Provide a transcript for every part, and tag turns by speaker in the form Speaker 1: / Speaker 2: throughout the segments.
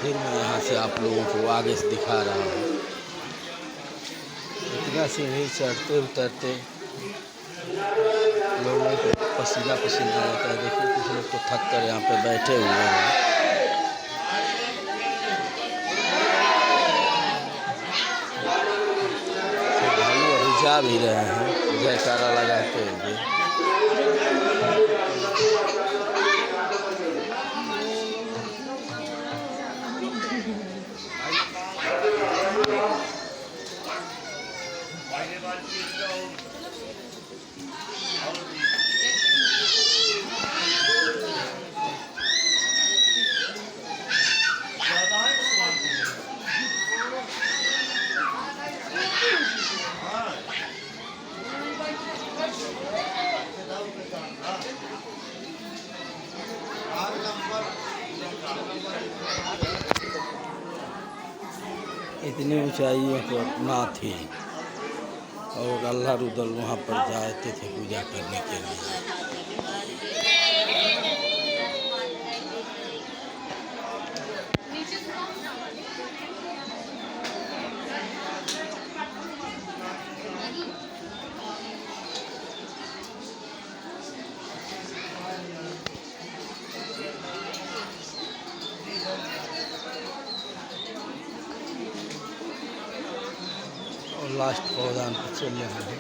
Speaker 1: फिर मैं यहाँ से आप लोगों को आगे से दिखा रहा हूँ। इतना सीढ़ी चढ़ते उतरते लोगों को पसीना पसीना आता है। देखिए कुछ लोग तो थक कर यहाँ पे बैठे हुए हैं। श्रद्धालु अभी जा भी रहे हैं जयकारा लगाते हुए। इतनी ऊंचाइयों पर ना थी और अल्लाह रुदल वहाँ पर जाते थे पूजा करने के लिए। और लास्ट पौधान पर चल रहे हैं।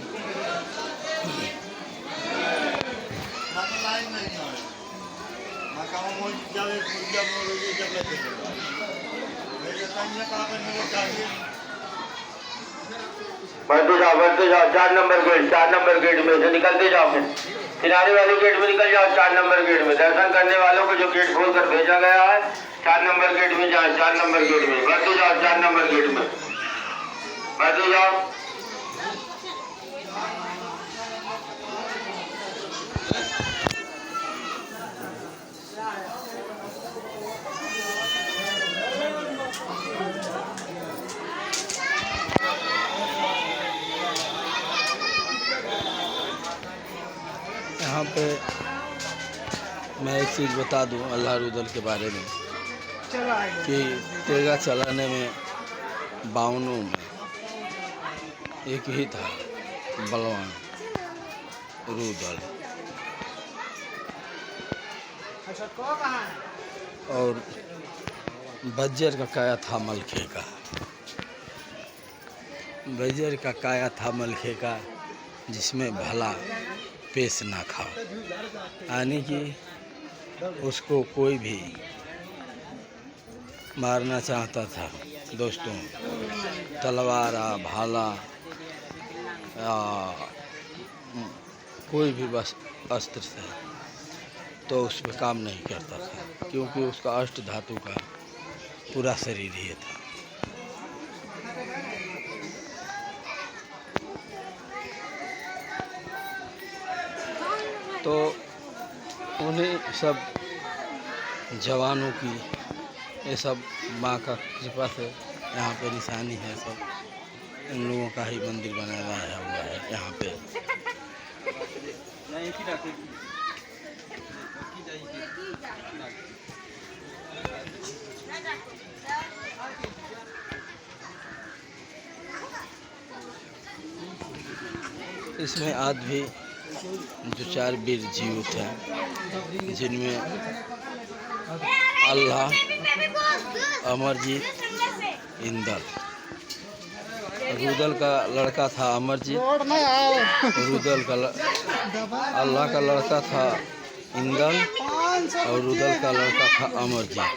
Speaker 2: बढ़ते जाओ 4 नंबर गेट में से निकलते जाओ। फिर किनारे वाले गेट में निकल जाओ। 4 नंबर गेट में दर्शन करने वालों को जो गेट खोल कर भेजा गया है 4 नंबर गेट में जाए। 4 नंबर गेट में बढ़ते जाओ। 4 नंबर गेट में बढ़ते जाओ।
Speaker 1: यहाँ पे मैं एक चीज़ बता दूँ अल्लाह रुदल के बारे में कि तेगा चलाने में 52 में एक ही था बलवान रुदल। और बज्जर का काया था मलखे का। बज्जर का काया था मलखे का जिसमें भला पेश ना खाओ, यानी कि उसको कोई भी मारना चाहता था दोस्तों, तलवार भाला कोई भी बस अस्त्र से, तो उस पर काम नहीं करता था क्योंकि उसका अष्ट धातु का पूरा शरीर ही था। तो उन्हें सब जवानों की ये सब माँ का कृपा से यहाँ पे निशानी है। सब इन लोगों का ही मंदिर बनाया हुआ है यहाँ पे। इसमें आज भी जो 4 वीर जीवित हैं जिनमें अल्लाह, अमरजीत, इंदल। रुदल का लड़का था अमरजीत, रुदल का अल्लाह का लड़का था इंदल और रुदल का लड़का था अमरजीत।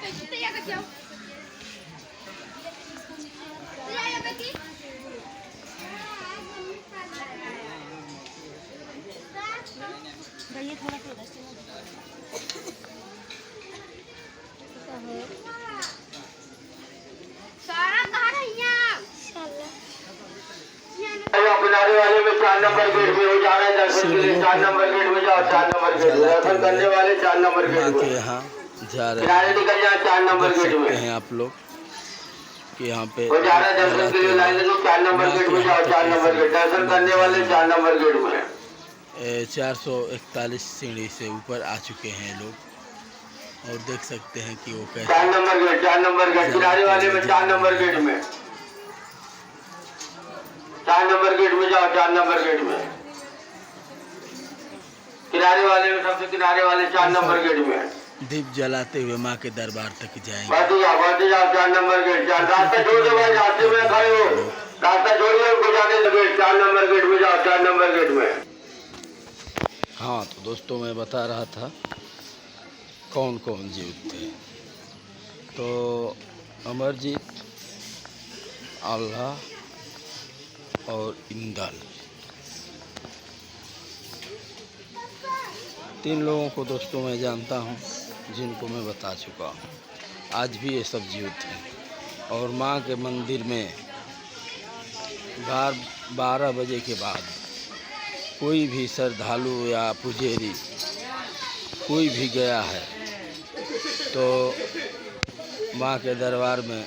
Speaker 2: किनारे वाले में 4 नंबर गेट में हो जा रहे हैं दर्शन के लिए। 4 नंबर गेट में जाओ। 4 नंबर गेट दर्शन करने वाले 4 नंबर गेट में
Speaker 1: यहाँ जा रहे
Speaker 2: किनारे निकल जाए। 4 नंबर गेट में
Speaker 1: हैं आप लोग कि यहाँ पे
Speaker 2: हो जा रहे हैं दर्शन के लिए। लाइन में 4 नंबर गेट में जाओ। 4 नंबर गेट दर्शन करने वाले 4 नंबर गेट में
Speaker 1: 441 सीढ़ी से ऊपर आ चुके हैं लोग और देख सकते हैं कि वो
Speaker 2: 4
Speaker 1: कैसे
Speaker 2: नंबर गेट, 4 नंबर गेट, किनारे वाले में 4 नंबर गेट में, 4 नंबर गेट में जाओ, 4 नंबर गेट में, किनारे वाले में, सबसे किनारे वाले 4 नंबर गेट में
Speaker 1: दीप जलाते हुए माँ के दरबार तक जाएंगे।
Speaker 2: बढ़ते जाओ 4 नंबर गेट, 4 रास्ता छोड़ दो भाई, रास्ते में खड़े हो, रास्ता छोड़िए उनको जाने दो, 4 नंबर गेट में जाओ, 4 नंबर गेट में।
Speaker 1: हाँ तो दोस्तों मैं बता रहा था कौन कौन जीवित थे। तो अमरजीत, अल्लाह और इंदल, 3 लोगों को दोस्तों मैं जानता हूँ जिनको मैं बता चुका हूँ। आज भी ये सब जीवित हैं और माँ के मंदिर में 12 बजे के बाद कोई भी श्रद्धालु या पुजेरी कोई भी गया है तो माँ के दरबार में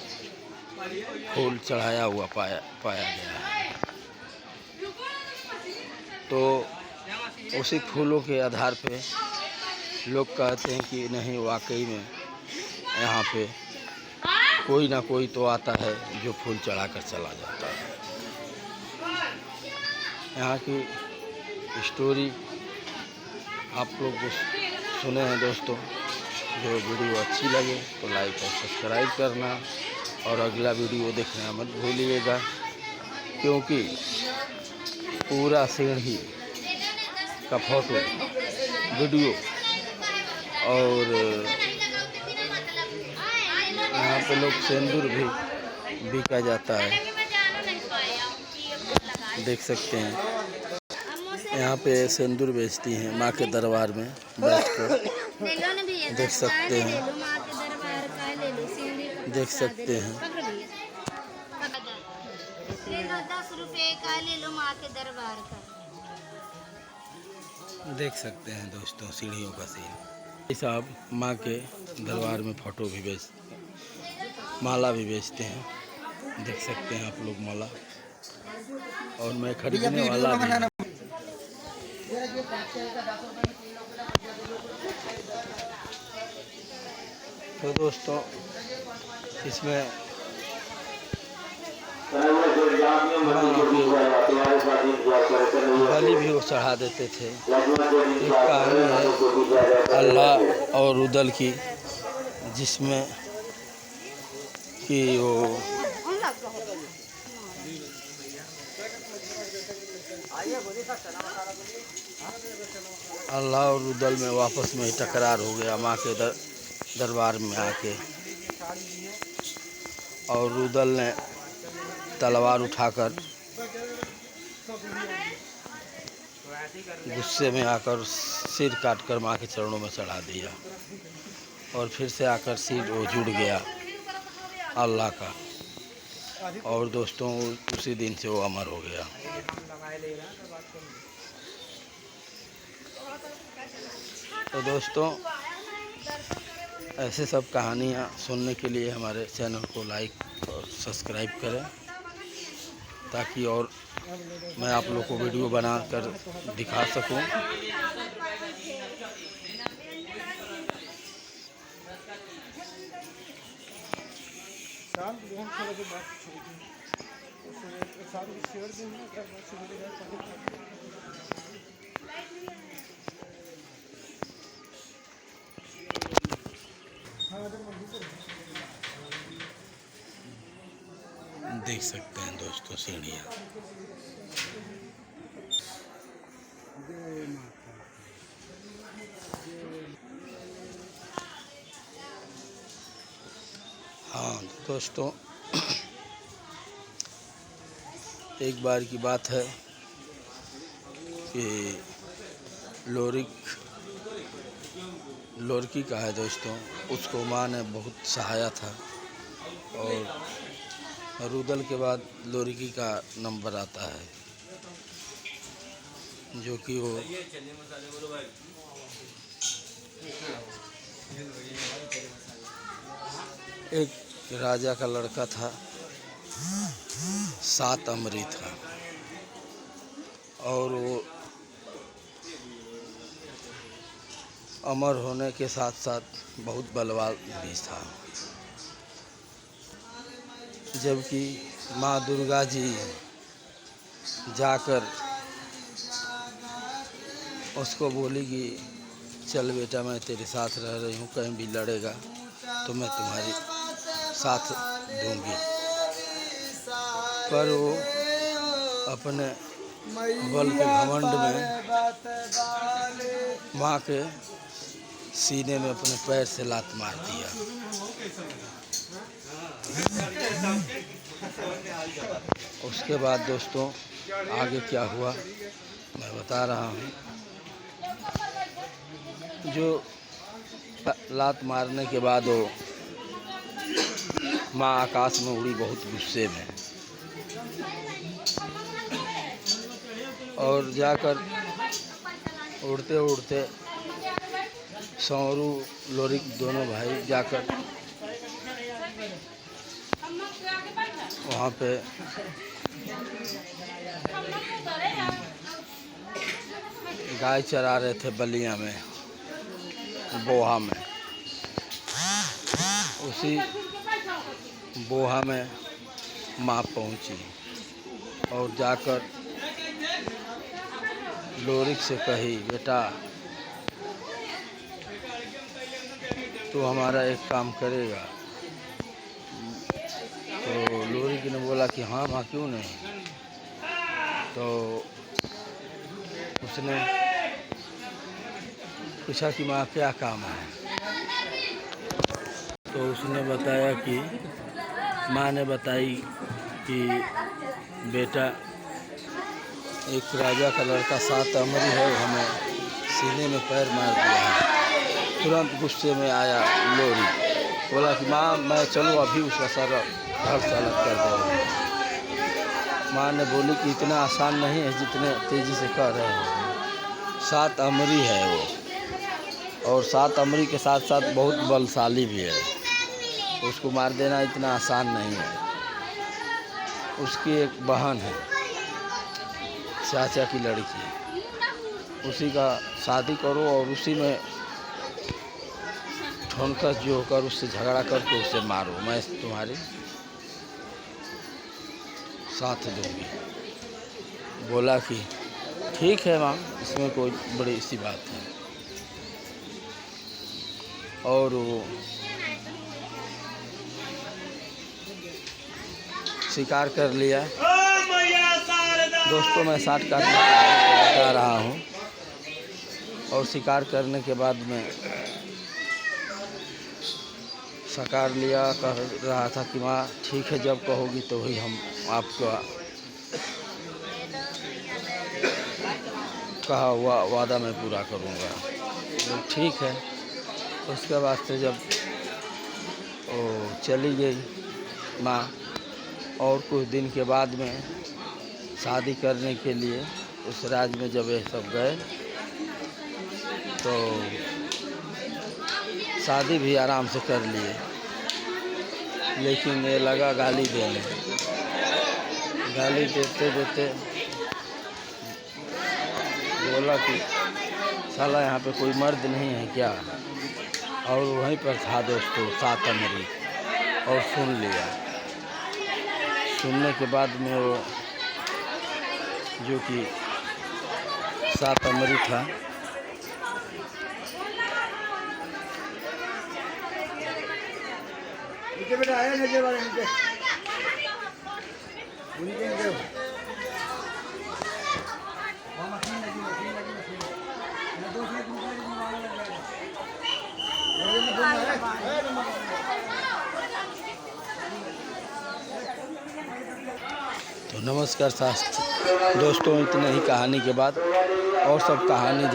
Speaker 1: फूल चढ़ाया हुआ पाया गया है। तो उसी फूलों के आधार पे लोग कहते हैं कि नहीं, वाकई में यहाँ पे कोई ना कोई तो आता है जो फूल चढ़ाकर चला जाता है। यहाँ की स्टोरी आप लोग को सुने हैं दोस्तों। जो वीडियो अच्छी लगे तो लाइक और सब्सक्राइब करना और अगला वीडियो देखना मत भूलिएगा, क्योंकि पूरा सीढ़ी का फोटो, वीडियो और यहाँ पे लोग सिंदूर भी बिका जाता है, देख सकते हैं। यहाँ पे सिंदूर बेचती हैं माँ के दरबार में बैठकर, देख सकते हैं, देख सकते हैं।
Speaker 3: 10 रुपए का ले लो माँ के दरबार का।
Speaker 1: देख सकते हैं दोस्तों सीढ़ियों का सीन। साहब माँ के दरबार में फ़ोटो भी माला भी बेचते हैं, देख सकते हैं आप लोग माला। और मैं खरीदने वाला भी। तो दोस्तों इसमें बलि भी वो चढ़ा देते थे। एक कहानी है अल्लाह और रुदल की, जिसमें कि वो अल्लाह और रुदल में वापस में ही टकरार हो गया माँ के दरबार में आके, और रुदल ने तलवार उठाकर गुस्से में आकर सिर काटकर माँ के चरणों में चढ़ा दिया, और फिर से आकर सिर वो जुड़ गया अल्लाह का, और दोस्तों उसी दिन से वो अमर हो गया। तो दोस्तों ऐसे सब कहानियाँ सुनने के लिए हमारे चैनल को लाइक और सब्सक्राइब करें, ताकि और मैं आप लोग को वीडियो बनाकर दिखा सकूं। देख सकते हैं दोस्तों सीढ़ियाँ। हाँ दोस्तों एक बार की बात है कि लोरकी का है दोस्तों, उसको माँ ने बहुत सहाया था, और रुदल के बाद लोरकी का नंबर आता है, जो कि वो एक राजा का लड़का था, 7 अमरी था, और वो अमर होने के साथ साथ बहुत बलवान भी था। जबकि माँ दुर्गा जी जाकर उसको बोली कि चल बेटा, मैं तेरे साथ रह रही हूँ, कहीं भी लड़ेगा तो मैं तुम्हारी साथ दूंगी। पर वो अपने बल के घमंड में माँ के सीने में अपने पैर से लात मार दिया। उसके बाद दोस्तों आगे क्या हुआ मैं बता रहा हूँ। जो लात मारने के बाद वो माँ आकाश में उड़ी बहुत गुस्से में, और जाकर उड़ते उड़ते सौरू लोरिक दोनों भाई जाकर वहाँ पे गाय चरा रहे थे बलिया में, बोहा में। उसी बोहा में माँ पहुँची और जाकर लोरिक से कही, बेटा तो हमारा एक काम करेगा। तो लोरिक ने बोला कि हाँ माँ, क्यों नहीं। तो उसने पूछा कि माँ क्या काम है। तो उसने बताया कि माँ ने बताई कि बेटा एक राजा का लड़का 7 अमरी है, हमें सीने में पैर मार दिया है। तुरंत गुस्से में आया लोरी, बोला कि माँ मैं चलूँ अभी उसका सर धड़ से अलग कर दूँ। माँ ने बोली कि इतना आसान नहीं है जितने तेज़ी से कह रहे हैं। 7 अमरी है वो, और 7 अमरी के साथ साथ बहुत बलशाली भी है। उसको मार देना इतना आसान नहीं है। उसकी एक बहन है, चाचा की लड़की, उसी का शादी करो और उसी में ठोनकर जो होकर उससे झगड़ा करके उसे मारो, मैं तुम्हारी साथ दूंगी। बोला कि ठीक है माँ, इसमें कोई बड़ी सी बात है। और वो शिकार कर लिया। दोस्तों मैं शार्ट काट बता रहा हूँ। और शिकार करने के बाद में साकार लिया, कह रहा था कि माँ ठीक है, जब कहोगी तो ही हम आपका कहा हुआ वादा मैं पूरा करूँगा। तो ठीक है। उसके बाद से जब वो चली गई माँ, और कुछ दिन के बाद में शादी करने के लिए उस राज्य में जब ये सब गए तो शादी भी आराम से कर लिए, लेकिन ये लगा गाली देने। गाली देते देते बोला कि साला यहाँ पे कोई मर्द नहीं है क्या। और वहीं पर था दोस्तों 7 अमरी, और सुन लिया। सुनने के बाद में वो जो कि 7 अमरी था,
Speaker 4: बेटा आया नीचे वाले नीचे
Speaker 1: तो नमस्कार दोस्तों, इतने ही कहानी के बाद और सब कहानी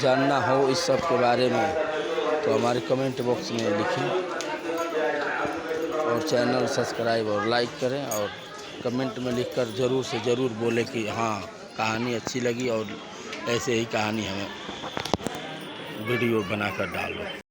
Speaker 1: जानना हो इस सब के बारे में तो हमारे कमेंट बॉक्स में लिखें, और चैनल सब्सक्राइब और लाइक करें, और कमेंट में लिखकर ज़रूर से ज़रूर बोलें कि हाँ कहानी अच्छी लगी और ऐसे ही कहानी हमें वीडियो बनाकर डालो।